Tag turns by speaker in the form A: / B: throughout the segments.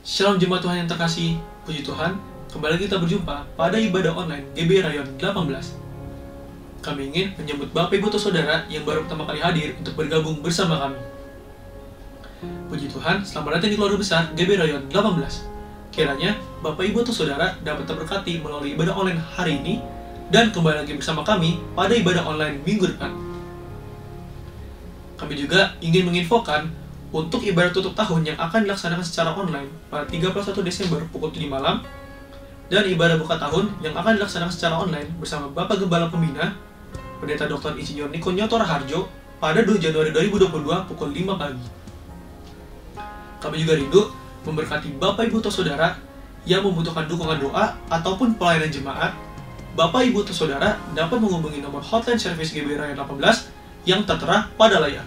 A: Shalom jemaat Tuhan yang terkasih, puji Tuhan, kembali kita berjumpa pada ibadah online GB Rayon 18. Kami ingin menyambut Bapak Ibu atau Saudara yang baru pertama kali hadir untuk bergabung bersama kami. Puji Tuhan, selamat datang di keluarga besar GB Rayon 18. Kiranya Bapak Ibu atau Saudara dapat terberkati melalui ibadah online hari ini dan kembali lagi bersama kami pada ibadah online minggu depan. Kami juga ingin menginfokan untuk ibadah tutup tahun yang akan dilaksanakan secara online pada 31 Desember pukul 7 malam dan ibadah buka tahun yang akan dilaksanakan secara online bersama Bapak Gembala Pembina Pendeta Dr. Insinyur Niko Nyoto Raharjo pada 2 Januari 2022 pukul 5 pagi. Kami juga rindu memberkati Bapak Ibu atau Saudara yang membutuhkan dukungan doa ataupun pelayanan jemaat. Bapak Ibu atau Saudara dapat menghubungi nomor hotline service GB Rayon 18 yang tertera pada layar.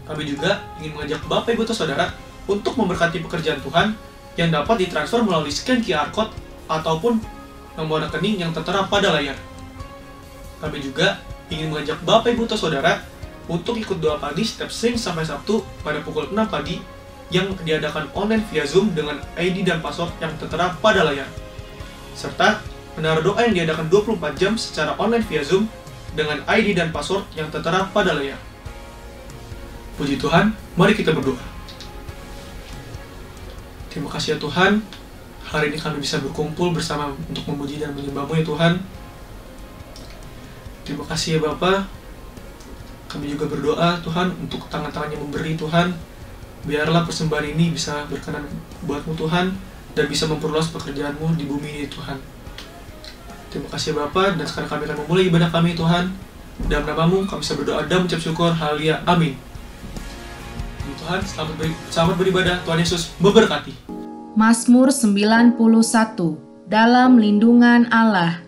A: Kami juga ingin mengajak Bapak Ibu atau Saudara untuk memberkati pekerjaan Tuhan yang dapat ditransfer melalui scan QR Code ataupun nomor rekening yang tertera pada layar. Kami juga ingin mengajak Bapak Ibu atau Saudara untuk ikut doa pagi setiap Senin sampai Sabtu pada pukul 6 pagi yang diadakan online via Zoom dengan ID dan password yang tertera pada layar. Serta menara doa yang diadakan 24 jam secara online via Zoom dengan ID dan password yang tertera pada layar. Puji Tuhan, mari kita berdoa. Terima kasih ya Tuhan, hari ini kami bisa berkumpul bersama untuk memuji dan menyembah-Mu ya Tuhan. Terima kasih ya Bapa. Kami juga berdoa Tuhan untuk tangan-tangan yang memberi Tuhan. Biarlah persembahan ini bisa berkenan buat-Mu Tuhan dan bisa memperluas pekerjaan-Mu di bumi ini Tuhan. Terima kasih Bapa, dan sekarang kami akan memulai ibadah kami Tuhan. Dalam nama-Mu kami bisa berdoa dan mengucap syukur. Haleluya. Amin. Tuhan, selamat beribadah. Tuhan Yesus memberkati.
B: Mazmur 91. Dalam lindungan Allah.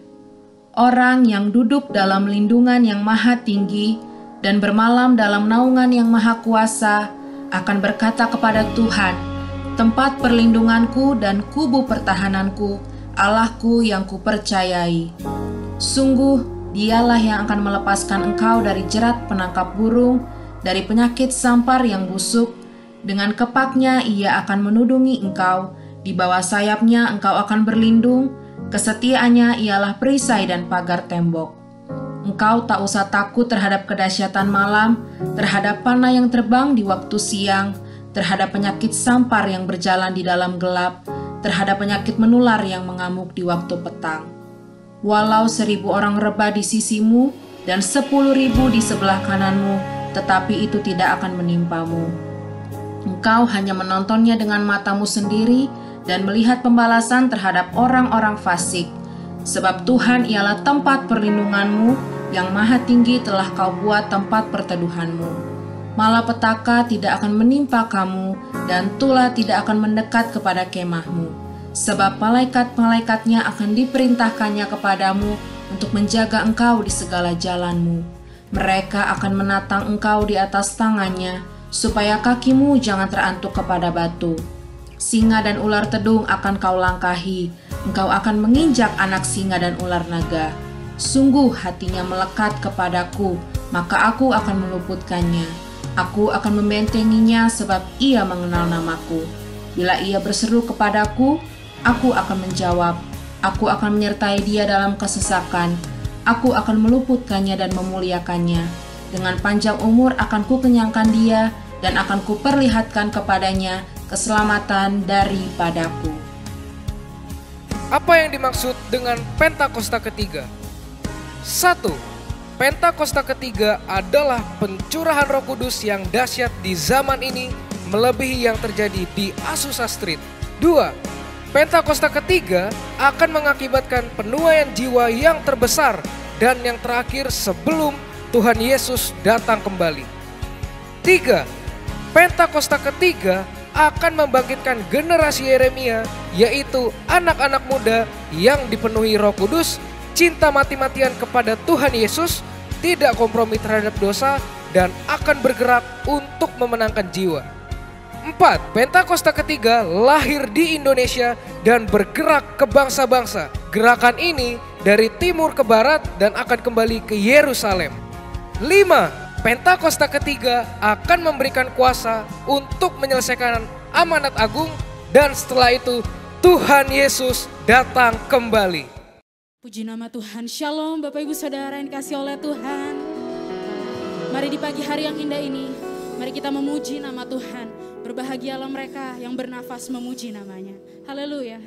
B: Orang yang duduk dalam lindungan yang maha tinggi dan bermalam dalam naungan yang maha kuasa akan berkata kepada Tuhan, tempat perlindunganku dan kubu pertahananku, Allahku yang kupercayai. Sungguh, Dialah yang akan melepaskan engkau dari jerat penangkap burung, dari penyakit sampar yang busuk. Dengan kepaknya ia akan menudungi engkau, di bawah sayapnya engkau akan berlindung, kesetiaannya ialah perisai dan pagar tembok. Engkau tak usah takut terhadap kedahsyatan malam, terhadap panah yang terbang di waktu siang, terhadap penyakit sampar yang berjalan di dalam gelap, terhadap penyakit menular yang mengamuk di waktu petang. Walau 1.000 orang rebah di sisimu dan 10.000 di sebelah kananmu, tetapi itu tidak akan menimpamu. Engkau hanya menontonnya dengan matamu sendiri dan melihat pembalasan terhadap orang-orang fasik. Sebab Tuhan ialah tempat perlindunganmu, yang maha tinggi telah kau buat tempat perteduhanmu. Malapetaka tidak akan menimpa kamu, dan tulah tidak akan mendekat kepada kemahmu. Sebab malaikat-malaikatnya akan diperintahkannya kepadamu untuk menjaga engkau di segala jalanmu. Mereka akan menatang engkau di atas tangannya, supaya kakimu jangan terantuk kepada batu. Singa dan ular tedung akan kau langkahi, engkau akan menginjak anak singa dan ular naga. Sungguh hatinya melekat kepadaku, maka aku akan meluputkannya. Aku akan membentenginya sebab ia mengenal namaku. Bila ia berseru kepadaku, aku akan menjawab. Aku akan menyertai dia dalam kesesakan. Aku akan meluputkannya dan memuliakannya. Dengan panjang umur akan kukenyangkan dia dan akan kuperlihatkan kepadanya keselamatan daripadaku.
C: Apa yang dimaksud dengan Pentakosta ketiga? 1. Pentakosta ketiga adalah pencurahan Roh Kudus yang dahsyat di zaman ini melebihi yang terjadi di Azusa Street. 2. Pentakosta ketiga akan mengakibatkan penuaian jiwa yang terbesar dan yang terakhir sebelum Tuhan Yesus datang kembali. 3. Pentakosta ketiga akan membangkitkan generasi Yeremia, yaitu anak-anak muda yang dipenuhi Roh Kudus, cinta mati-matian kepada Tuhan Yesus, tidak kompromi terhadap dosa, dan akan bergerak untuk memenangkan jiwa. 4. Pentakosta ketiga lahir di Indonesia dan bergerak ke bangsa-bangsa. Gerakan ini dari timur ke barat dan akan kembali ke Yerusalem. 5. Pentakosta ketiga akan memberikan kuasa untuk menyelesaikan amanat agung dan setelah itu Tuhan Yesus datang kembali.
D: Puji nama Tuhan. Shalom Bapak Ibu Saudara yang dikasihi oleh Tuhan. Mari di pagi hari yang indah ini, mari kita memuji nama Tuhan. Berbahagialah mereka yang bernafas memuji namanya. Haleluya.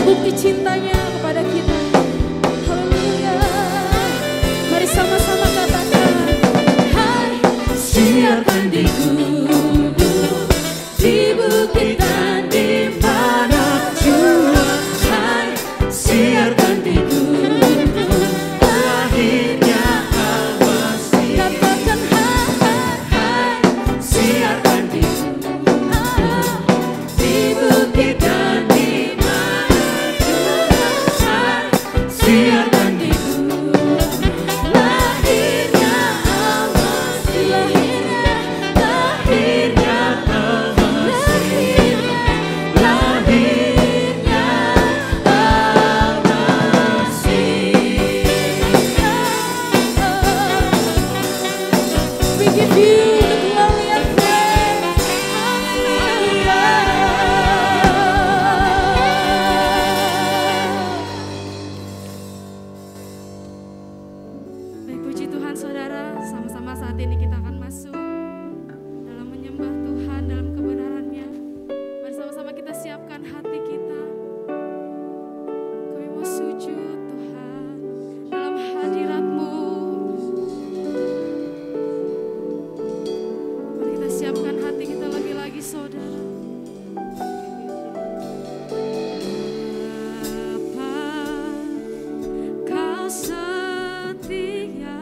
D: bukti cintanya kepada kita. Haleluya. Mari sama-sama katakan, hai, siarkan di gunung, di bukit dan di we give you the glory and praise. Hallelujah. Baik, puji Tuhan saudara, sama-sama saat ini kita akan masuk dalam menyembah Tuhan dalam kebenaran-Nya. Mari sama-sama kita siapkan hati kita. Kami mau sujud Tuhan dalam hadirat-Mu. Mari kita siapkan hati kita lagi-lagi saudara. Kau setia,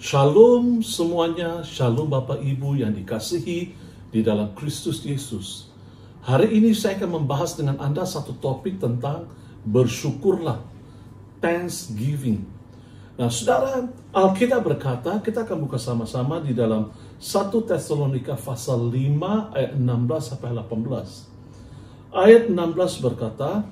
E: Shalom semuanya, shalom Bapak Ibu yang dikasihi di dalam Kristus Yesus. Hari ini saya akan membahas dengan Anda satu topik tentang bersyukurlah, thanksgiving. Nah saudara, Alkitab berkata, kita akan buka sama-sama di dalam 1 Tesalonika pasal 5 ayat 16 sampai 18. Ayat 16 berkata,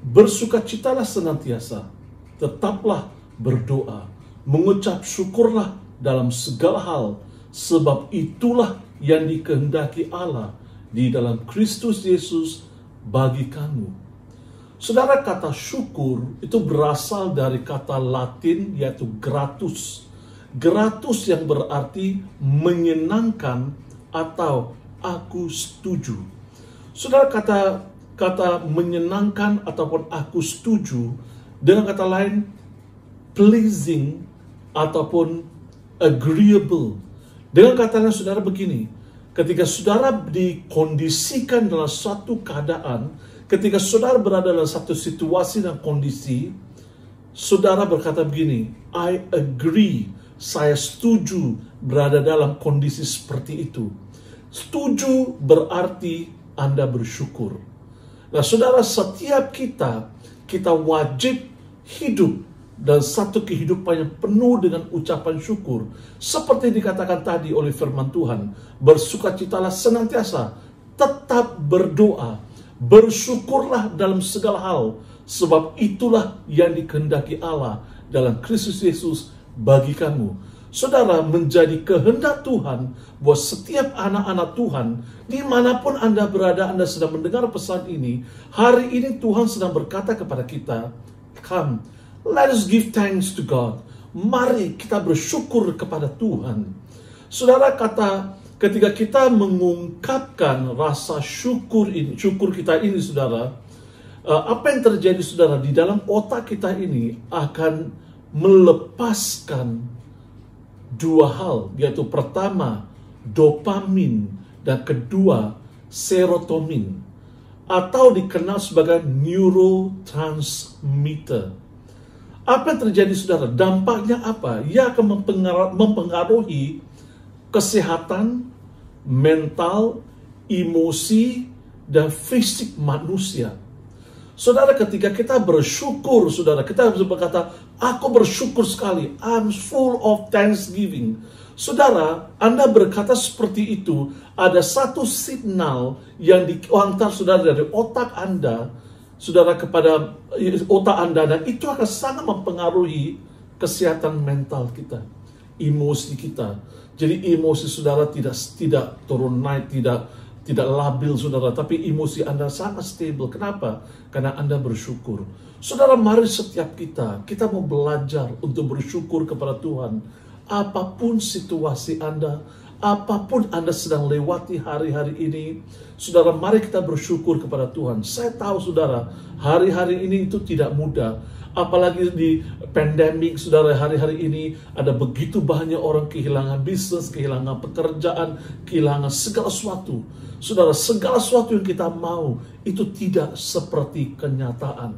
E: bersukacitalah senantiasa, tetaplah berdoa, mengucap syukurlah dalam segala hal, sebab itulah yang dikehendaki Allah di dalam Kristus Yesus bagi kamu. Saudara, kata syukur itu berasal dari kata Latin yaitu gratus. Gratus yang berarti menyenangkan atau aku setuju. Saudara, kata menyenangkan ataupun aku setuju dengan kata lain pleasing ataupun agreeable. Dengan kata lain saudara begini, ketika saudara dikondisikan dalam suatu keadaan, ketika saudara berada dalam satu situasi dan kondisi, saudara berkata begini, I agree, saya setuju berada dalam kondisi seperti itu. Setuju berarti Anda bersyukur. Nah saudara, setiap kita wajib hidup dan satu kehidupan yang penuh dengan ucapan syukur. Seperti dikatakan tadi oleh firman Tuhan, bersukacitalah senantiasa, tetap berdoa, bersyukurlah dalam segala hal, sebab itulah yang dikehendaki Allah dalam Kristus Yesus bagi kamu. Saudara, menjadi kehendak Tuhan buat setiap anak-anak Tuhan, dimanapun Anda berada, Anda sedang mendengar pesan ini, hari ini Tuhan sedang berkata kepada kita, come, let us give thanks to God. Mari kita bersyukur kepada Tuhan. Saudara, ketika kita mengungkapkan rasa syukur kita ini, saudara, apa yang terjadi, saudara, di dalam otak kita ini akan melepaskan dua hal, yaitu pertama dopamin dan kedua serotonin, atau dikenal sebagai neurotransmitter. Apa yang terjadi, saudara? Dampaknya apa? Ia akan mempengaruhi kesehatan mental, emosi, dan fisik manusia. Saudara, ketika kita bersyukur, saudara, kita bisa berkata, aku bersyukur sekali, I'm full of thanksgiving. Saudara, Anda berkata seperti itu, ada satu signal yang diantar saudara dari otak Anda, saudara, kepada otak Anda, dan itu akan sangat mempengaruhi kesehatan mental kita, emosi kita. Jadi emosi saudara tidak turun naik, tidak labil, saudara, tapi emosi Anda sangat stable. Kenapa? Karena Anda bersyukur. Saudara, mari setiap kita mau belajar untuk bersyukur kepada Tuhan. Apapun situasi Anda, apapun Anda sedang lewati hari-hari ini, saudara, mari kita bersyukur kepada Tuhan. Saya tahu, saudara, hari-hari ini itu tidak mudah. Apalagi di pandemik, saudara, hari-hari ini ada begitu banyak orang kehilangan bisnis, kehilangan pekerjaan, kehilangan segala sesuatu. Saudara, segala sesuatu yang kita mau itu tidak seperti kenyataan.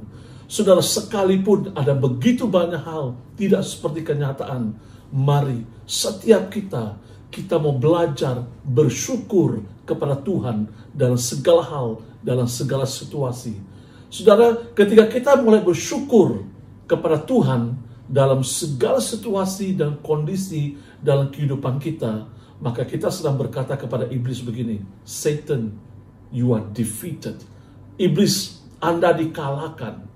E: Saudara, sekalipun ada begitu banyak hal tidak seperti kenyataan, mari setiap kita mau belajar bersyukur kepada Tuhan dalam segala hal, dalam segala situasi. Saudara, ketika kita mulai bersyukur kepada Tuhan dalam segala situasi dan kondisi dalam kehidupan kita, maka kita sedang berkata kepada iblis begini, Satan, you are defeated. Iblis, Anda dikalahkan.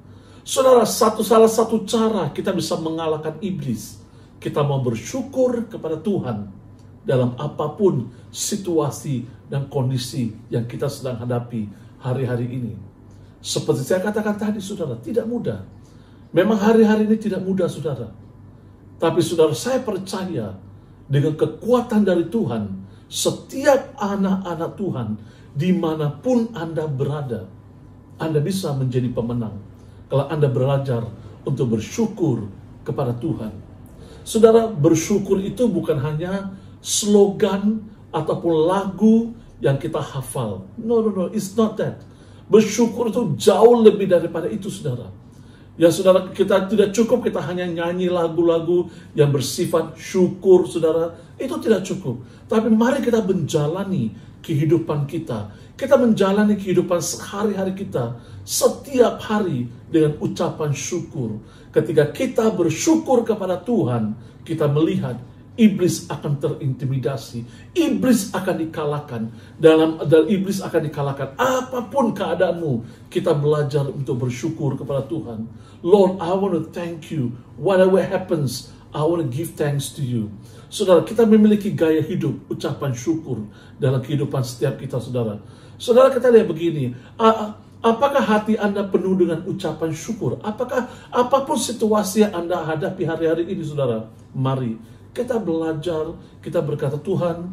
E: Saudara, salah satu cara kita bisa mengalahkan iblis, kita mau bersyukur kepada Tuhan dalam apapun situasi dan kondisi yang kita sedang hadapi hari-hari ini. Seperti saya katakan tadi, saudara, tidak mudah. Memang hari-hari ini tidak mudah, saudara. Tapi saudara, saya percaya dengan kekuatan dari Tuhan, setiap anak-anak Tuhan, dimanapun Anda berada, Anda bisa menjadi pemenang. Kalau Anda belajar untuk bersyukur kepada Tuhan. Saudara, bersyukur itu bukan hanya slogan ataupun lagu yang kita hafal. No, it's not that. Bersyukur itu jauh lebih daripada itu, saudara. Ya saudara, kita tidak cukup kita hanya nyanyi lagu-lagu yang bersifat syukur, saudara. Itu tidak cukup. Tapi mari kita menjalani kehidupan kita. Kita menjalani kehidupan sehari-hari kita setiap hari dengan ucapan syukur. Ketika kita bersyukur kepada Tuhan, kita melihat iblis akan terintimidasi, iblis akan dikalahkan. Dalam iblis akan dikalahkan. Apapun keadaanmu, kita belajar untuk bersyukur kepada Tuhan. Lord, I want to thank you. Whatever happens, I want to give thanks to you. Saudara, kita memiliki gaya hidup ucapan syukur dalam kehidupan setiap kita, saudara. Saudara, kita lihat begini. Apakah hati Anda penuh dengan ucapan syukur? Apakah apapun situasi yang Anda hadapi hari-hari ini, saudara? Mari kita belajar, kita berkata, Tuhan,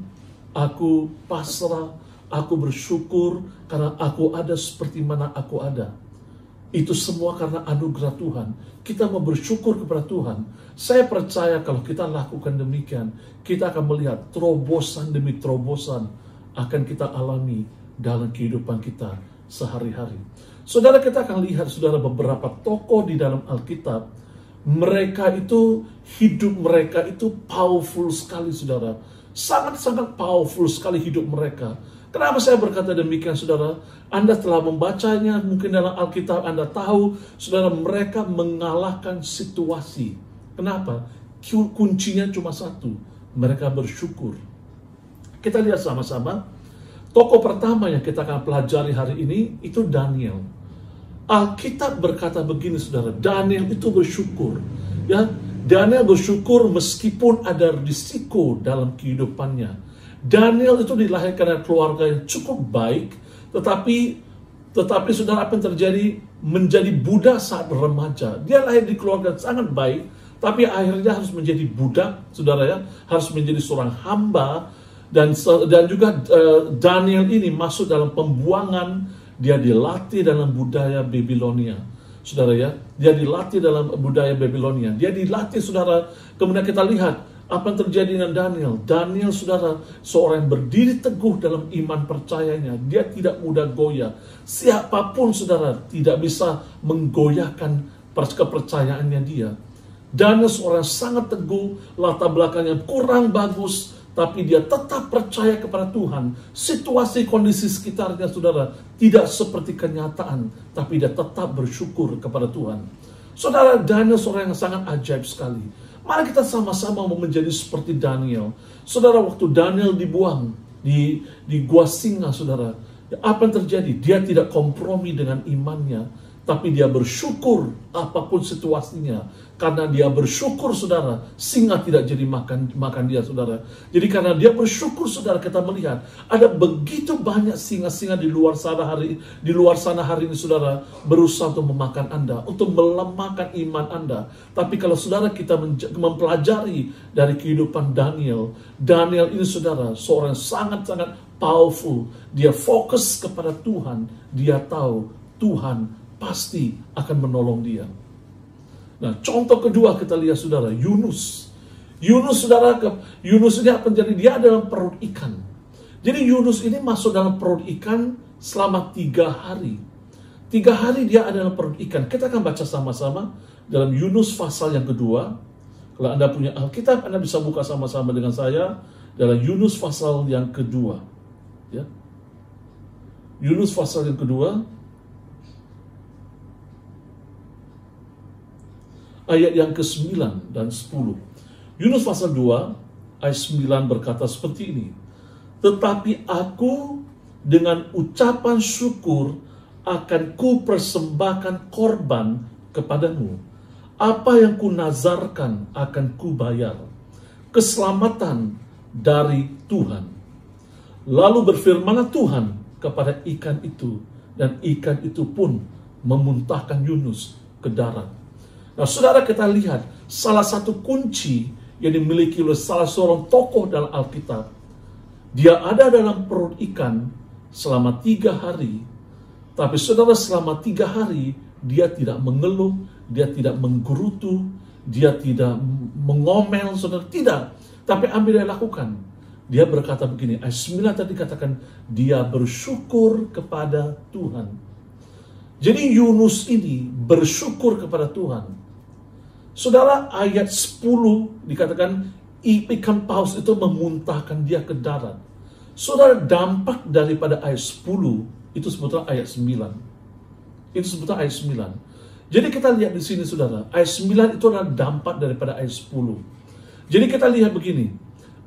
E: aku pasrah, aku bersyukur karena aku ada seperti mana aku ada. Itu semua karena anugerah Tuhan. Kita mau bersyukur kepada Tuhan. Saya percaya kalau kita lakukan demikian, kita akan melihat terobosan demi terobosan akan kita alami dalam kehidupan kita sehari-hari. Saudara, kita akan lihat, saudara, beberapa tokoh di dalam Alkitab. Mereka itu, hidup mereka itu powerful sekali, saudara. Sangat-sangat powerful sekali hidup mereka. Kenapa saya berkata demikian, saudara? Anda telah membacanya, mungkin dalam Alkitab Anda tahu, saudara, mereka mengalahkan situasi. Kenapa? Kuncinya cuma satu, mereka bersyukur. Kita lihat sama-sama. Tokoh pertama yang kita akan pelajari hari ini, itu Daniel. Alkitab berkata begini, saudara, Daniel itu bersyukur. Ya, Daniel bersyukur meskipun ada risiko dalam kehidupannya. Daniel itu dilahirkan dari keluarga yang cukup baik, tetapi saudara, apa yang terjadi? Menjadi budak saat remaja. Dia lahir di keluarga yang sangat baik, tapi akhirnya harus menjadi budak, saudara, ya, harus menjadi seorang hamba, dan juga Daniel ini masuk dalam pembuangan. Dia dilatih dalam budaya Babilonia, saudara, ya. Dia dilatih dalam budaya Babilonia. Dia dilatih, saudara. Kemudian kita lihat apa yang terjadi dengan Daniel. Daniel, saudara, seorang yang berdiri teguh dalam iman percayanya. Dia tidak mudah goyah. Siapapun, saudara, tidak bisa menggoyahkan kepercayaannya dia. Daniel seorang yang sangat teguh, latar belakangnya kurang bagus, tapi dia tetap percaya kepada Tuhan. Situasi kondisi sekitarnya, saudara, tidak seperti kenyataan, tapi dia tetap bersyukur kepada Tuhan. Saudara, Daniel seorang yang sangat ajaib sekali. Mari kita sama-sama mau menjadi seperti Daniel. Saudara, waktu Daniel dibuang di gua singa, saudara, apa yang terjadi? Dia tidak kompromi dengan imannya, tapi dia bersyukur apapun situasinya. Karena dia bersyukur, saudara, singa tidak jadi makan dia, saudara. Jadi karena dia bersyukur, saudara, kita melihat ada begitu banyak singa-singa di luar sana hari ini, saudara, berusaha untuk memakan Anda, untuk melemahkan iman Anda. Tapi kalau saudara kita mempelajari dari kehidupan Daniel ini, saudara, seorang sangat-sangat powerful. Dia fokus kepada Tuhan. Dia tahu Tuhan pasti akan menolong dia. Nah, contoh kedua kita lihat, saudara, Yunus. Yunus, saudara, Yunus ini apa menjadi? Dia dalam perut ikan. Jadi Yunus ini masuk dalam perut ikan selama 3 hari. 3 hari dia ada dalam perut ikan. Kita akan baca sama-sama dalam Yunus pasal yang kedua. Kalau Anda punya Alkitab, Anda bisa buka sama-sama dengan saya dalam Yunus pasal yang kedua. Ya. Yunus pasal yang kedua. Ayat yang ke-9 dan 10. Yunus pasal 2, ayat 9 berkata seperti ini. Tetapi aku dengan ucapan syukur akan ku persembahkan korban kepadamu. Apa yang ku nazarkan akan ku bayar. Keselamatan dari Tuhan. Lalu berfirmanlah Tuhan kepada ikan itu, dan ikan itu pun memuntahkan Yunus ke darat. Nah, saudara, kita lihat salah satu kunci yang dimiliki oleh salah seorang tokoh dalam Alkitab. Dia ada dalam perut ikan selama 3 hari. Tapi saudara, selama 3 hari dia tidak mengeluh, dia tidak menggerutu, dia tidak mengomel, saudara, tidak. Tapi apa yang dia lakukan? Dia berkata begini, ayat 9 tadi katakan, dia bersyukur kepada Tuhan. Jadi Yunus ini bersyukur kepada Tuhan. Saudara, ayat 10 dikatakan ikan paus itu memuntahkan dia ke darat. Saudara, dampak daripada ayat 10 itu sebetulnya ayat 9. Itu sebetulnya ayat 9. Jadi kita lihat di sini saudara, ayat 9 itu adalah dampak daripada ayat 10. Jadi kita lihat begini,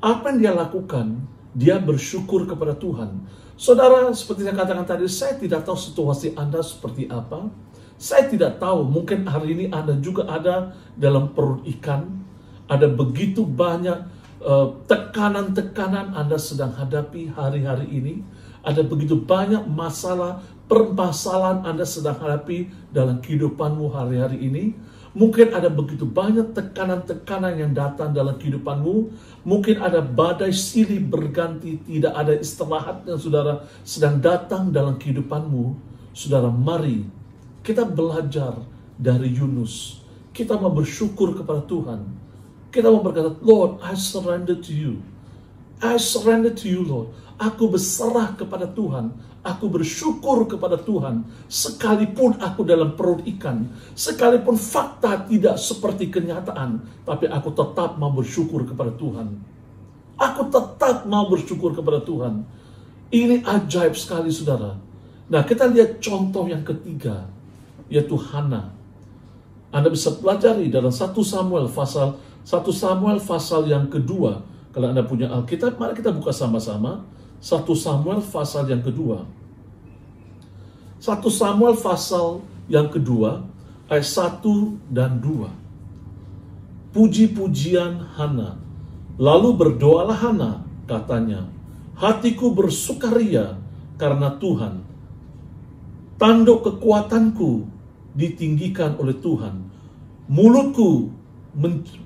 E: apa yang dia lakukan, dia bersyukur kepada Tuhan. Saudara, seperti saya katakan tadi, saya tidak tahu situasi Anda seperti apa. Saya tidak tahu, mungkin hari ini Anda juga ada dalam perut ikan. Ada begitu banyak tekanan-tekanan Anda sedang hadapi hari-hari ini. Ada begitu banyak masalah, permasalahan Anda sedang hadapi dalam kehidupanmu hari-hari ini. Mungkin ada begitu banyak tekanan-tekanan yang datang dalam kehidupanmu. Mungkin ada badai silih berganti, tidak ada istirahat yang saudara sedang datang dalam kehidupanmu. Saudara, mari kita belajar dari Yunus. Kita mau bersyukur kepada Tuhan. Kita mau berkata, Lord, I surrender to you. I surrender to you, Lord. Aku berserah kepada Tuhan. Aku bersyukur kepada Tuhan. Sekalipun aku dalam perut ikan. Sekalipun fakta tidak seperti kenyataan. Tapi aku tetap mau bersyukur kepada Tuhan. Aku tetap mau bersyukur kepada Tuhan. Ini ajaib sekali, saudara. Nah, kita lihat contoh yang ketiga, yaitu Hana. Anda bisa pelajari dalam 1 Samuel pasal yang kedua. Kalau Anda punya Alkitab, mari kita buka sama-sama. 1 Samuel pasal yang kedua. 1 Samuel pasal yang kedua, ayat 1 dan 2. Puji-pujian Hana. Lalu berdoalah Hana, katanya, hatiku bersukaria karena Tuhan. Tanduk kekuatanku ditinggikan oleh Tuhan. Mulutku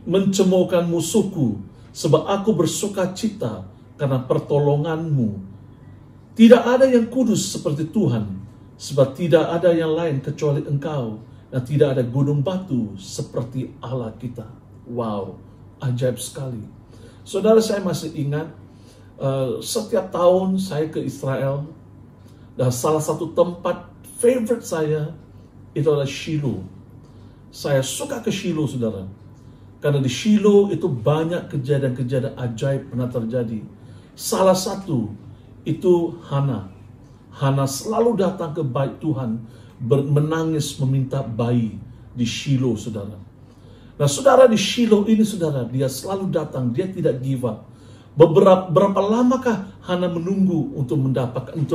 E: mencemoohkan musuhku, sebab aku bersukacita karena pertolonganmu. Tidak ada yang kudus seperti Tuhan, sebab tidak ada yang lain kecuali Engkau, dan tidak ada gunung batu seperti Allah kita. Wow, ajaib sekali. Saudara, saya masih ingat setiap tahun saya ke Israel, dan salah satu tempat favorite saya itu adalah Shiloh. Saya suka ke Shiloh, saudara. Karena di Shiloh itu banyak kejadian-kejadian ajaib pernah terjadi. Salah satu itu Hana. Hana selalu datang ke bait Tuhan, menangis meminta bayi di Shiloh, saudara. Nah, saudara, di Shiloh ini, saudara, dia selalu datang, dia tidak give up. Berapa lamakah Hana menunggu untuk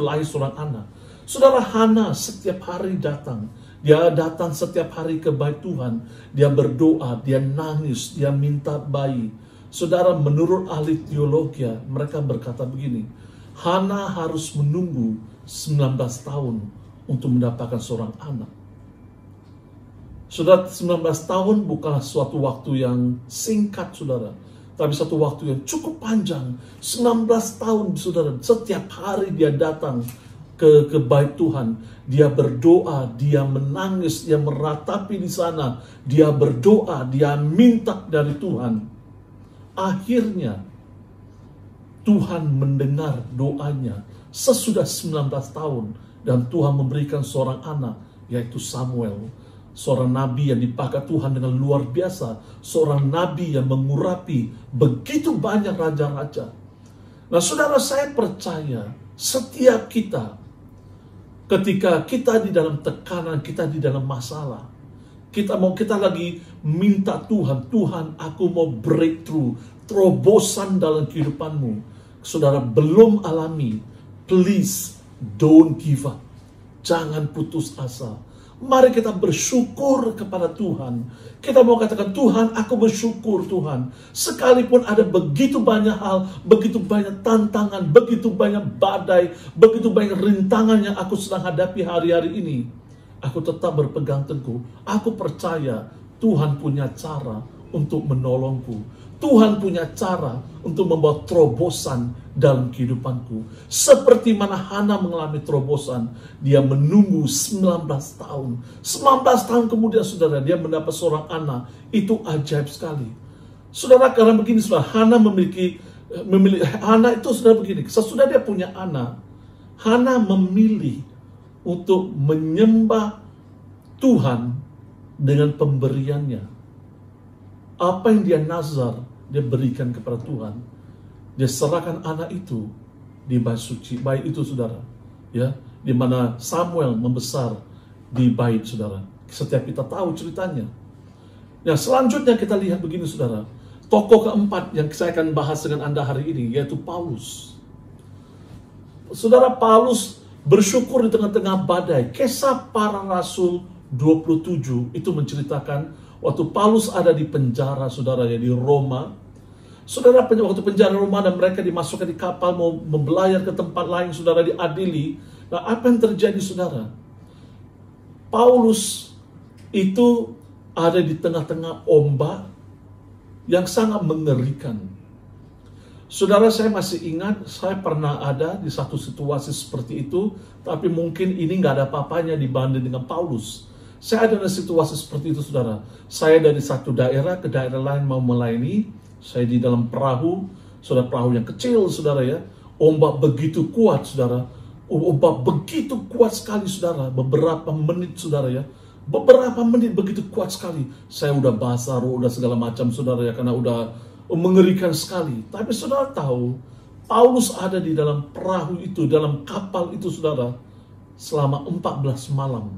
E: lahir seorang anak? Saudara, Hana setiap hari datang. Dia datang setiap hari ke bait Tuhan. Dia berdoa, dia nangis, dia minta bayi. Saudara, menurut ahli teologi, mereka berkata begini, Hana harus menunggu 19 tahun untuk mendapatkan seorang anak. Saudara, 19 tahun bukanlah suatu waktu yang singkat, saudara. Tapi satu waktu yang cukup panjang. 19 tahun, saudara. Setiap hari dia datang ke bait Tuhan. Dia berdoa, dia menangis, dia meratapi di sana. Dia berdoa, dia minta dari Tuhan. Akhirnya, Tuhan mendengar doanya sesudah 19 tahun. Dan Tuhan memberikan seorang anak, yaitu Samuel. Seorang nabi yang dipakai Tuhan dengan luar biasa. Seorang nabi yang mengurapi begitu banyak raja-raja. Nah, saudara, saya percaya setiap kita, ketika kita di dalam tekanan, kita di dalam masalah, kita lagi minta Tuhan, Tuhan, aku mau breakthrough, terobosan dalam kehidupanmu. Saudara, belum alami, please don't give up. Jangan putus asa. Mari kita bersyukur kepada Tuhan. Kita mau katakan, Tuhan, aku bersyukur, Tuhan. Sekalipun ada begitu banyak hal, begitu banyak tantangan, begitu banyak badai, begitu banyak rintangan yang aku sedang hadapi hari-hari ini, aku tetap berpegang teguh. Aku percaya Tuhan punya cara untuk menolongku. Tuhan punya cara untuk membawa terobosan dalam kehidupanku. Seperti mana Hana mengalami terobosan. Dia menunggu 19 tahun. 19 tahun kemudian, saudara, dia mendapat seorang anak. Itu ajaib sekali. Saudara, karena begini, saudara, Hana Hana itu sudah begini. Sesudah dia punya anak, Hana memilih untuk menyembah Tuhan dengan pemberiannya. Apa yang dia nazar, dia berikan kepada Tuhan. Dia serahkan anak itu di bait suci, bait itu saudara, ya, di mana Samuel membesar di bait saudara. Setiap kita tahu ceritanya. Nah, selanjutnya kita lihat begini saudara. Tokoh keempat yang saya akan bahas dengan Anda hari ini, yaitu Paulus. Saudara, Paulus bersyukur di tengah-tengah badai. Kisah Para Rasul 27 itu menceritakan waktu Paulus ada di penjara, saudara, ya, di Roma. Saudara, waktu penjara Roma dan mereka dimasukkan di kapal mau membelayar ke tempat lain, saudara, diadili. Nah, apa yang terjadi, saudara? Paulus itu ada di tengah-tengah ombak yang sangat mengerikan. Saudara, saya masih ingat saya pernah ada di satu situasi seperti itu, tapi mungkin ini nggak ada apa-apanya dibanding dengan Paulus. Saya ada di situasi seperti itu, saudara. Saya dari satu daerah ke daerah lain mau melayani. Saya di dalam perahu, saudara, perahu yang kecil, saudara, ya. Ombak begitu kuat, saudara. Ombak begitu kuat sekali, saudara. Beberapa menit, saudara, ya. Beberapa menit begitu kuat sekali. Saya udah basah, udah segala macam, saudara, ya, karena udah mengerikan sekali. Tapi saudara tahu, Paulus ada di dalam perahu itu, dalam kapal itu, saudara, selama 14 malam.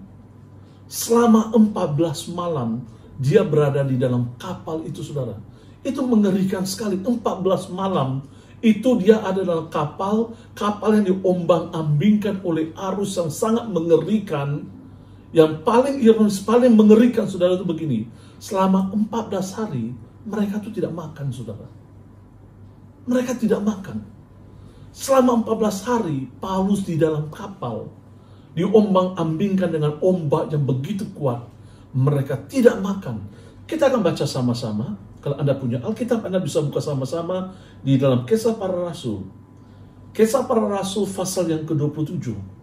E: Selama 14 malam, dia berada di dalam kapal itu, saudara. Itu mengerikan sekali. 14 malam, itu dia ada dalam kapal yang diombang-ambingkan oleh arus yang sangat mengerikan. Yang paling ironis, paling mengerikan, saudara, itu begini. Selama 14 hari, mereka itu tidak makan, saudara. Mereka tidak makan. Selama 14 hari, Paulus di dalam kapal, diombang-ambingkan dengan ombak yang begitu kuat. Mereka tidak makan. Kita akan baca sama-sama. Kalau Anda punya Alkitab, Anda bisa buka sama-sama di dalam Kisah Para Rasul. Kisah Para Rasul pasal yang ke-27.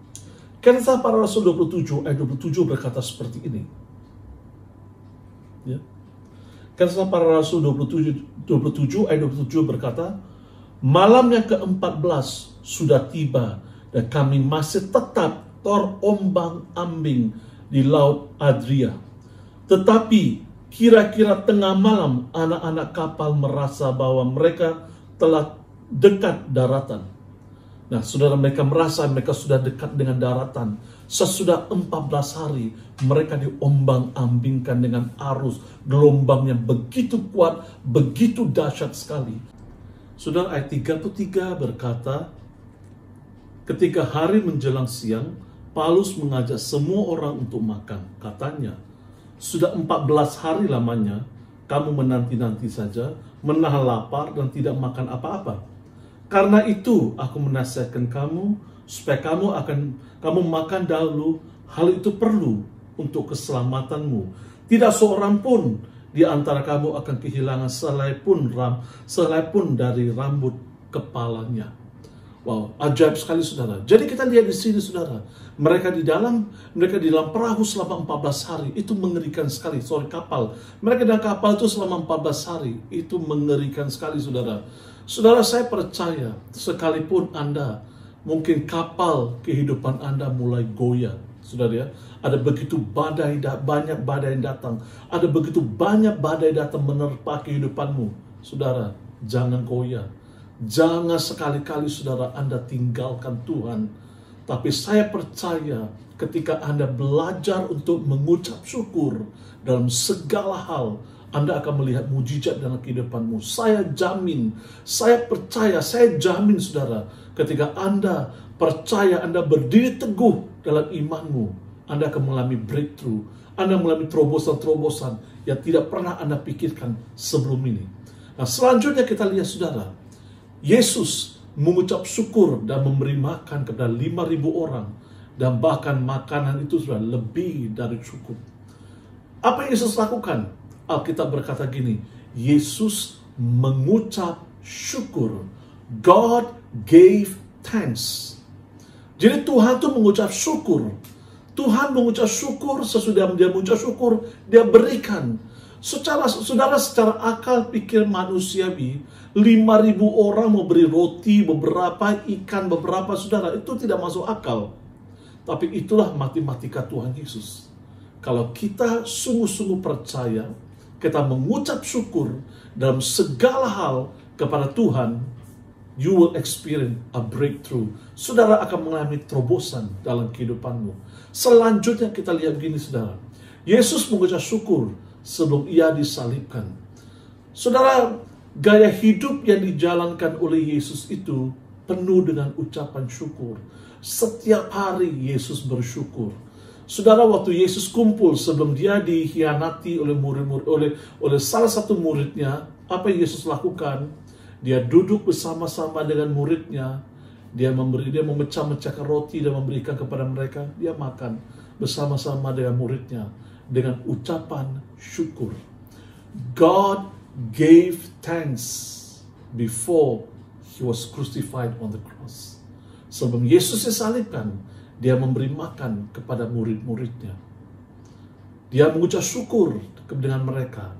E: Kisah Para Rasul 27 ayat 27 berkata seperti ini. Ya. Kisah Para Rasul 27 ayat 27 berkata, malam yang ke-14 sudah tiba dan kami masih tetap terombang-ambing di Laut Adria. Tetapi kira-kira tengah malam anak-anak kapal merasa bahwa mereka telah dekat daratan. Nah, saudara, mereka merasa mereka sudah dekat dengan daratan. Sesudah 14 hari, mereka diombang-ambingkan dengan arus gelombang yang begitu kuat, begitu dahsyat sekali. Saudara, ayat 33 berkata, ketika hari menjelang siang, Paulus mengajak semua orang untuk makan. Katanya, sudah 14 hari lamanya, kamu menanti-nanti saja, menahan lapar dan tidak makan apa-apa. Karena itu aku menasihatkan kamu supaya kamu makan dahulu. Hal itu perlu untuk keselamatanmu. Tidak seorang pun di antara kamu akan kehilangan sehelai pun dari rambut kepalanya. Wow, ajaib sekali, saudara. Jadi kita lihat di sini, saudara, mereka di dalam perahu selama 14 hari. Itu mengerikan sekali. Kapal. Mereka dalam kapal itu selama 14 hari. Itu mengerikan sekali, saudara. Saudara, saya percaya sekalipun Anda, mungkin kapal kehidupan Anda mulai goyah, saudara, ya. Ada begitu banyak badai yang datang. Ada begitu banyak badai datang menerpa kehidupanmu. Saudara, jangan goyah. Jangan sekali-kali, saudara, Anda tinggalkan Tuhan. Tapi saya percaya ketika Anda belajar untuk mengucap syukur dalam segala hal, Anda akan melihat mujizat dalam kehidupanmu. Saya jamin, saya percaya, saya jamin, saudara, ketika Anda percaya, Anda berdiri teguh dalam imanmu, Anda akan mengalami breakthrough. Anda mengalami terobosan-terobosan yang tidak pernah Anda pikirkan sebelum ini. Nah, selanjutnya kita lihat, saudara, Yesus mengucap syukur dan memberi makan kepada 5.000 orang. Dan bahkan makanan itu sudah lebih dari cukup. Apa yang Yesus lakukan? Alkitab berkata gini, Yesus mengucap syukur. God gave thanks. Jadi Tuhan itu mengucap syukur. Tuhan mengucap syukur, sesudah dia mengucap syukur, dia berikan. Saudara, secara akal pikir manusiawi, 5.000 orang mau beri roti, beberapa ikan, beberapa, saudara, itu tidak masuk akal. Tapi itulah matematika Tuhan Yesus. Kalau kita sungguh-sungguh percaya, kita mengucap syukur dalam segala hal kepada Tuhan, you will experience a breakthrough. Saudara akan mengalami terobosan dalam kehidupanmu. Selanjutnya kita lihat begini, saudara. Yesus mengucap syukur sebelum ia disalibkan. Saudara, gaya hidup yang dijalankan oleh Yesus itu penuh dengan ucapan syukur. Setiap hari Yesus bersyukur. Saudara, waktu Yesus kumpul sebelum dia dikhianati oleh salah satu muridnya, apa yang Yesus lakukan? Dia duduk bersama-sama dengan muridnya. Dia memecah-mecahkan roti dan memberikan kepada mereka. Dia makan bersama-sama dengan muridnya dengan ucapan syukur. God gave thanks before he was crucified on the cross. Sebelum Yesus disalibkan, dia memberi makan kepada murid-muridnya. Dia mengucap syukur dengan mereka.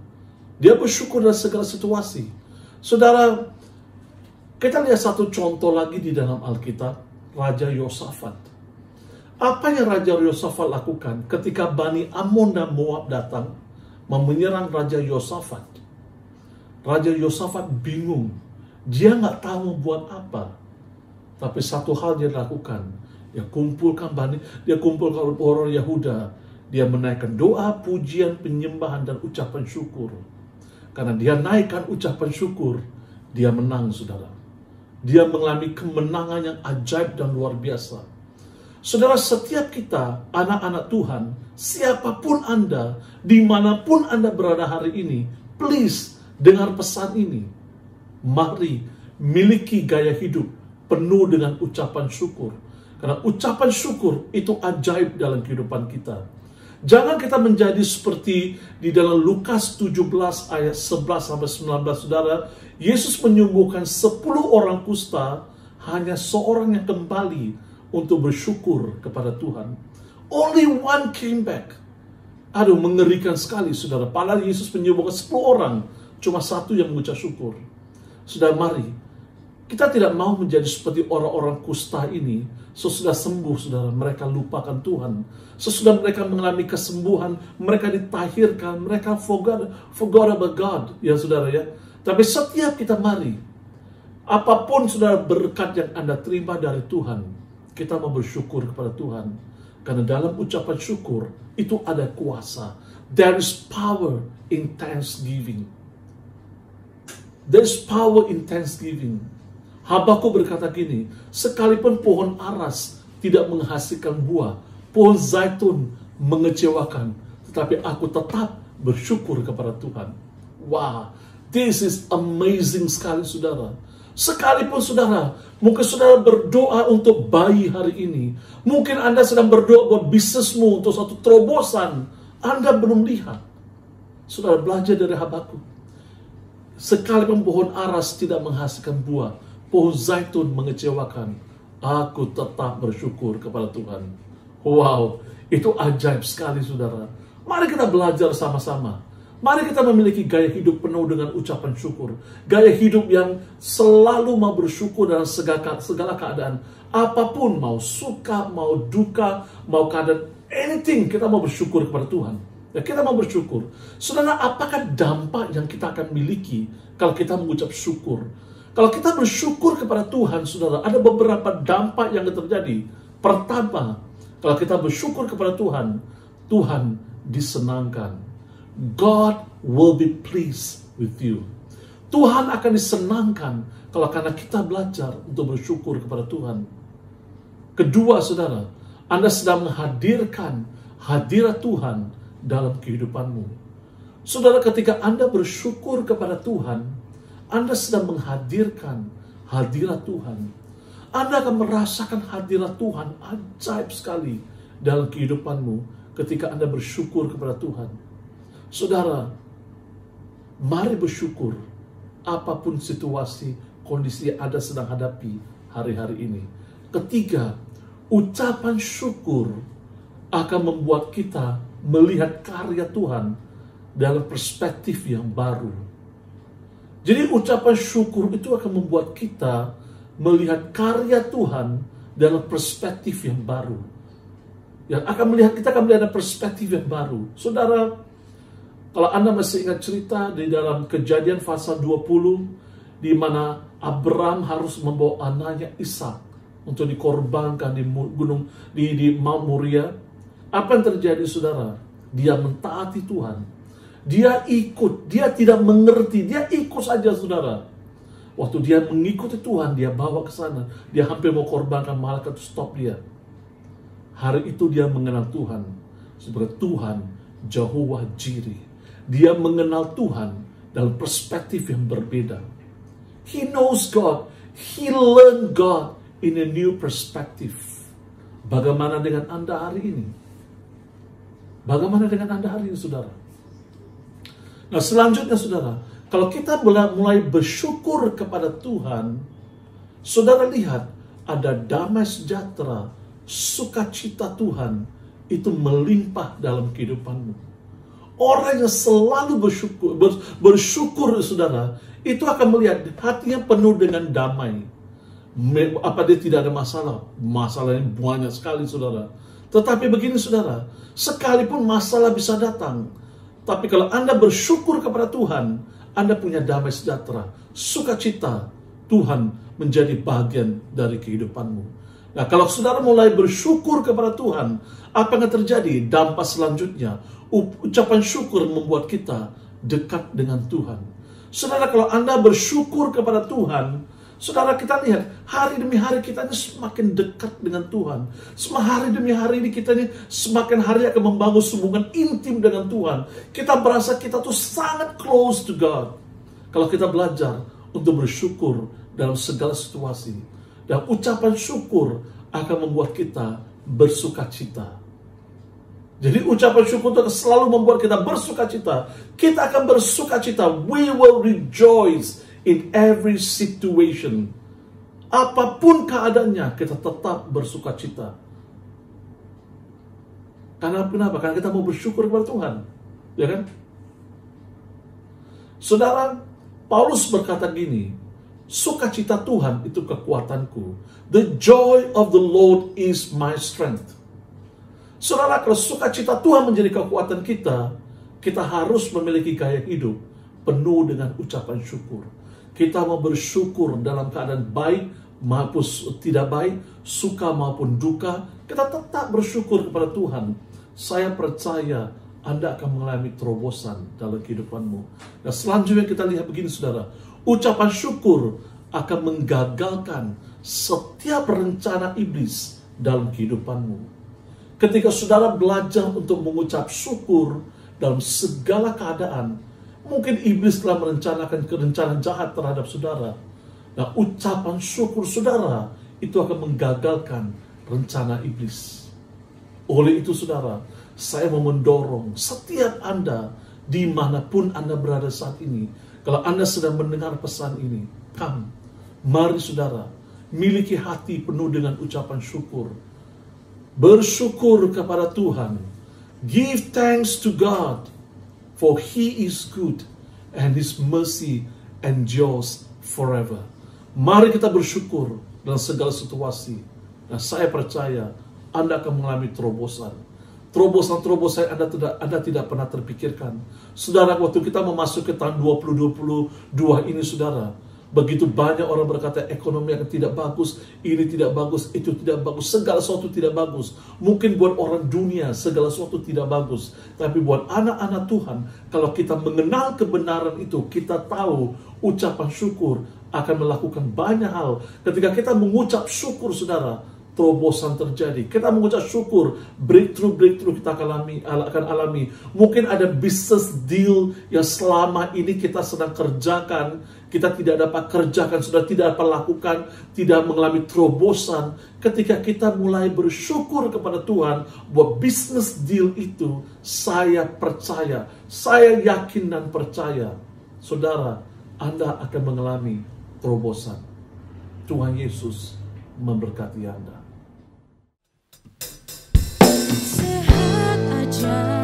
E: Dia bersyukur dalam segala situasi. Saudara, kita lihat satu contoh lagi di dalam Alkitab, Raja Yosafat. Apa yang Raja Yosafat lakukan ketika Bani Ammon dan Moab datang menyerang Raja Yosafat? Raja Yosafat bingung. Dia nggak tahu buat apa. Tapi satu hal dia lakukan. Dia kumpulkan orang Yahuda. Dia menaikkan doa, pujian, penyembahan, dan ucapan syukur. Karena dia naikkan ucapan syukur, dia menang, saudara. Dia mengalami kemenangan yang ajaib dan luar biasa. Saudara, setiap kita, anak-anak Tuhan, siapapun Anda, dimanapun Anda berada hari ini, please, dengar pesan ini. Mari miliki gaya hidup penuh dengan ucapan syukur. Karena ucapan syukur itu ajaib dalam kehidupan kita. Jangan kita menjadi seperti di dalam Lukas 17 ayat 11-19, saudara. Yesus menyembuhkan 10 orang kusta, hanya seorang yang kembali untuk bersyukur kepada Tuhan. Only one came back. Aduh, mengerikan sekali, saudara. Padahal Yesus menyembuhkan 10 orang, cuma satu yang mengucap syukur. Saudara, mari kita tidak mau menjadi seperti orang-orang kusta ini. Sesudah sembuh, saudara, mereka lupakan Tuhan. Sesudah mereka mengalami kesembuhan, mereka ditahirkan, mereka forgot about God, ya saudara ya. Tapi setiap kita mari, apapun saudara berkat yang Anda terima dari Tuhan, kita mau bersyukur kepada Tuhan. Karena dalam ucapan syukur, itu ada kuasa. There is power in thanksgiving. There is power in thanksgiving. Habakuk berkata gini, sekalipun pohon aras tidak menghasilkan buah, pohon zaitun mengecewakan, tetapi aku tetap bersyukur kepada Tuhan. Wah, this is amazing sekali, saudara. Sekalipun saudara, mungkin saudara berdoa untuk bayi hari ini, mungkin Anda sedang berdoa buat bisnismu untuk suatu terobosan, Anda belum lihat. Saudara, belajar dari Habakuk. Sekalipun pohon aras tidak menghasilkan buah, pohon zaitun mengecewakan, aku tetap bersyukur kepada Tuhan. Wow, itu ajaib sekali, saudara. Mari kita belajar sama-sama. Mari kita memiliki gaya hidup penuh dengan ucapan syukur. Gaya hidup yang selalu mau bersyukur dalam segala keadaan. Apapun, mau suka, mau duka, mau keadaan, anything, kita mau bersyukur kepada Tuhan. Ya, kita mau bersyukur. Saudara, apakah dampak yang kita akan miliki kalau kita mengucap syukur? Kalau kita bersyukur kepada Tuhan, saudara, ada beberapa dampak yang terjadi. Pertama, kalau kita bersyukur kepada Tuhan, Tuhan disenangkan. God will be pleased with you. Tuhan akan disenangkan karena kita belajar untuk bersyukur kepada Tuhan. Kedua, saudara, Anda sedang menghadirkan hadirat Tuhan dalam kehidupanmu. Saudara, ketika Anda bersyukur kepada Tuhan, Anda sedang menghadirkan hadirat Tuhan. Anda akan merasakan hadirat Tuhan ajaib sekali dalam kehidupanmu ketika Anda bersyukur kepada Tuhan. Saudara, mari bersyukur apapun situasi, kondisi yang Anda sedang hadapi hari-hari ini. Ketiga, ucapan syukur akan membuat kita melihat karya Tuhan dalam perspektif yang baru. Jadi ucapan syukur itu akan membuat kita melihat karya Tuhan dalam perspektif yang baru. Yang kita akan melihat perspektif yang baru. Saudara, kalau Anda masih ingat cerita di dalam Kejadian pasal 20, di mana Abraham harus membawa anaknya Ishak untuk dikorbankan di Mount Moriah. Apa yang terjadi, saudara? Dia mentaati Tuhan. Dia ikut, dia tidak mengerti, dia ikut saja, saudara. Waktu dia mengikuti Tuhan, dia bawa ke sana. Dia hampir mau korbankan, malaikat stop dia. Hari itu dia mengenal Tuhan sebagai Tuhan Jehovah Jireh. Dia mengenal Tuhan dalam perspektif yang berbeda. He knows God. He learned God in a new perspective. Bagaimana dengan Anda hari ini? Bagaimana dengan Anda hari ini, saudara? Nah, selanjutnya, saudara, kalau kita mulai bersyukur kepada Tuhan, saudara lihat ada damai sejahtera, sukacita Tuhan itu melimpah dalam kehidupanmu. Orang yang selalu bersyukur, saudara, itu akan melihat hatinya penuh dengan damai. Apa dia tidak ada masalah? Masalah yang banyak sekali, saudara. Tetapi begini, saudara, sekalipun masalah bisa datang, tapi kalau Anda bersyukur kepada Tuhan, Anda punya damai sejahtera, sukacita. Tuhan menjadi bagian dari kehidupanmu. Nah, kalau saudara mulai bersyukur kepada Tuhan, apa yang terjadi? Dampak selanjutnya, ucapan syukur membuat kita dekat dengan Tuhan. Saudara, kalau Anda bersyukur kepada Tuhan, saudara, kita lihat hari demi hari kita ini semakin dekat dengan Tuhan. Hari demi hari ini kita ini semakin hari akan membangun hubungan intim dengan Tuhan. Kita merasa kita tuh sangat close to God. Kalau kita belajar untuk bersyukur dalam segala situasi. Dan ucapan syukur akan membuat kita bersukacita. Jadi ucapan syukur itu akan selalu membuat kita bersukacita. Kita akan bersukacita. We will rejoice in every situation. Apapun keadaannya, kita tetap bersukacita. Karena kenapa? Karena kita mau bersyukur kepada Tuhan. Ya kan? Saudara, Paulus berkata gini, sukacita Tuhan itu kekuatanku. The joy of the Lord is my strength. Saudara, kalau sukacita Tuhan menjadi kekuatan kita, kita harus memiliki gaya hidup penuh dengan ucapan syukur. Kita mau bersyukur dalam keadaan baik maupun tidak baik, suka maupun duka, kita tetap bersyukur kepada Tuhan. Saya percaya Anda akan mengalami terobosan dalam kehidupanmu. Nah, selanjutnya kita lihat begini, saudara. Ucapan syukur akan menggagalkan setiap rencana iblis dalam kehidupanmu. Ketika saudara belajar untuk mengucap syukur dalam segala keadaan, mungkin iblis telah merencanakan rencana jahat terhadap saudara. Nah, ucapan syukur saudara itu akan menggagalkan rencana iblis. Oleh itu, saudara, saya mau mendorong setiap Anda, dimanapun Anda berada saat ini, kalau Anda sedang mendengar pesan ini, mari saudara, miliki hati penuh dengan ucapan syukur. Bersyukur kepada Tuhan. Give thanks to God, for He is good, and His mercy endures forever. Mari kita bersyukur dalam segala situasi. Nah, saya percaya Anda akan mengalami terobosan. Terobosan-terobosan Anda tidak pernah terpikirkan. Saudara, waktu kita memasuki tahun 2022 ini, saudara, begitu banyak orang berkata ekonomi akan tidak bagus, ini tidak bagus, itu tidak bagus, segala sesuatu tidak bagus. Mungkin buat orang dunia segala sesuatu tidak bagus, tapi buat anak-anak Tuhan, kalau kita mengenal kebenaran itu, kita tahu ucapan syukur akan melakukan banyak hal. Ketika kita mengucap syukur, saudara, terobosan terjadi. Kita mengucap syukur, breakthrough kita akan alami. Mungkin ada business deal yang selama ini kita sedang kerjakan, kita tidak dapat kerjakan, sudah tidak dapat lakukan, tidak mengalami terobosan. Ketika kita mulai bersyukur kepada Tuhan buat business deal itu, saya percaya, saya yakin dan percaya, saudara, Anda akan mengalami terobosan. Tuhan Yesus memberkati Anda.
D: Sehat aja.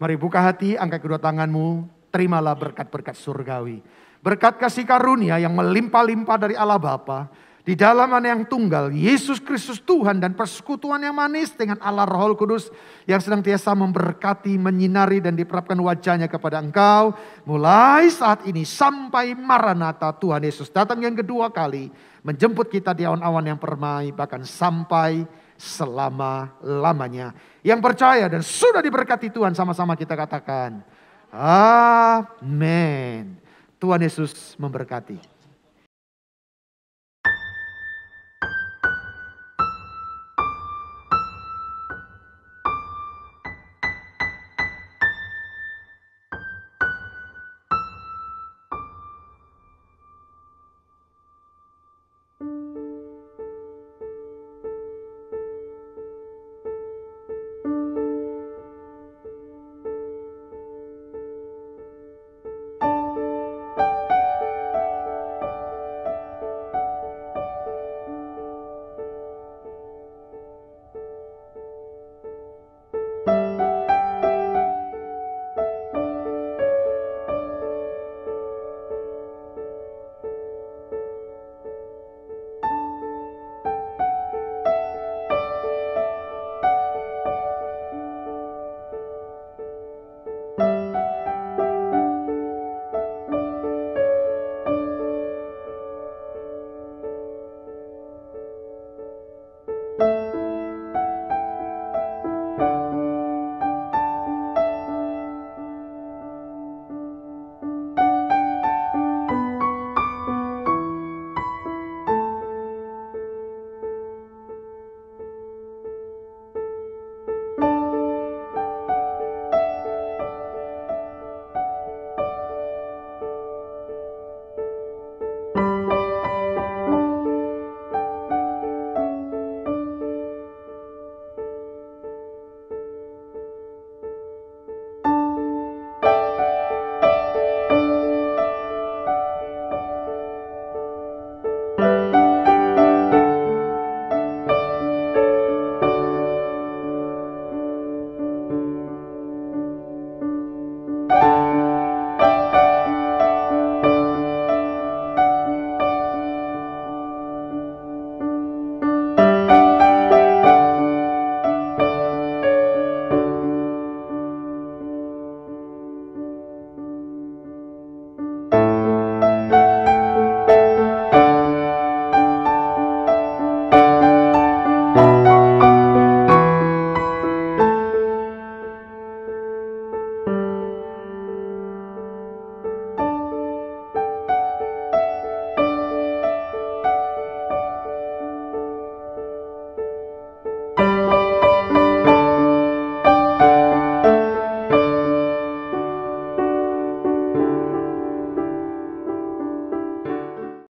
F: Mari buka hati, angkat kedua tanganmu, terimalah berkat-berkat surgawi. Berkat kasih karunia yang melimpah-limpah dari Allah Bapa, di dalam Anak yang tunggal, Yesus Kristus Tuhan, dan persekutuan yang manis dengan Allah Roh Kudus yang senantiasa memberkati, menyinari dan diperapkan wajahnya kepada engkau. Mulai saat ini sampai Maranatha, Tuhan Yesus datang yang kedua kali, menjemput kita di awan-awan yang permai, bahkan sampai selama-lamanya. Yang percaya dan sudah diberkati Tuhan, sama-sama kita katakan, amin. Tuhan Yesus memberkati.